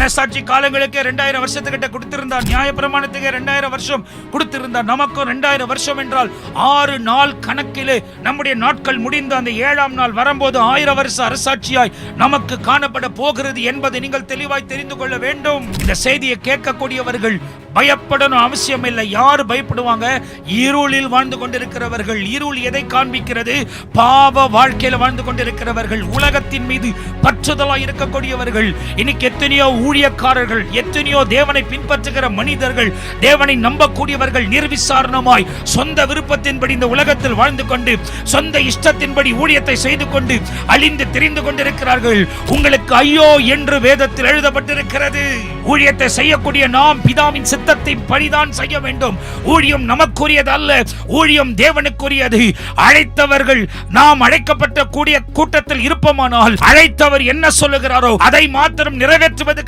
மனசாட்சி காலங்களுக்கு 2000 வருஷத்துக்கிட்ட கொடுத்திருந்தார். நியாயப்பிரமாணத்துக்கு 2000 வருஷம் கொடுத்திருந்தார். நமக்கும் 2000 வருஷம் என்றால் 6 நாள் கணக்கிலே நம்முடைய நாட்கள் முடிந்து அந்த 7ஆம் நாள் வரும்போது 1000 வருஷ அரசாட்சியாய் நமக்கு காணப்பட போகிறது என்பதை நீங்கள் தெளிவாய் தெரிந்து கொள்ள வேண்டும். இந்த செய்தியை கேட்கக்கூடியவர்கள் பயப்படணும் அவசியம் இல்லை. யார் பயப்படுவாங்க? இருளில் வாழ்ந்து கொண்டிருக்கிறவர்கள். இருள் எதை காண்பிக்கிறது? பாவ வாழ்க்கையில் வாழ்ந்து கொண்டிருக்கிறவர்கள், உலகத்தின் மீது பற்றுதலா இருக்கக்கூடியவர்கள். இன்னைக்கு எத்தனையோ ஊழியக்காரர்கள், எத்தனையோ தேவனை பின்பற்றுகிற மனிதர்கள், தேவனை நம்பக்கூடியவர்கள் நிர்விசாரணமாய் சொந்த விருப்பத்தின்படி இந்த உலகத்தில் வாழ்ந்து கொண்டு சொந்த இஷ்டத்தின்படி ஊழியத்தை செய்து கொண்டு அழிந்து தெரிந்து கொண்டிருக்கிறார்கள். உங்களுக்கு ஐயோ என்று வேதத்தில் எழுதப்பட்டிருக்கிறது. ஊழியத்தை செய்யக்கூடிய நாம் பிதாவின் சித்தத்தை பரிதான் செய்ய வேண்டும். ஊழியம் நமக்குரியது அல்ல, ஊழியம் தேவனுக்குரியது. அழைத்தவர்கள் நாம் அழைக்கப்பட்ட கூடிய கூட்டத்தில் இருப்போமானால் அழைத்தவர் என்ன சொல்லுகிறாரோ அதை மாத்திரம் நிறைவேற்றுவதற்கு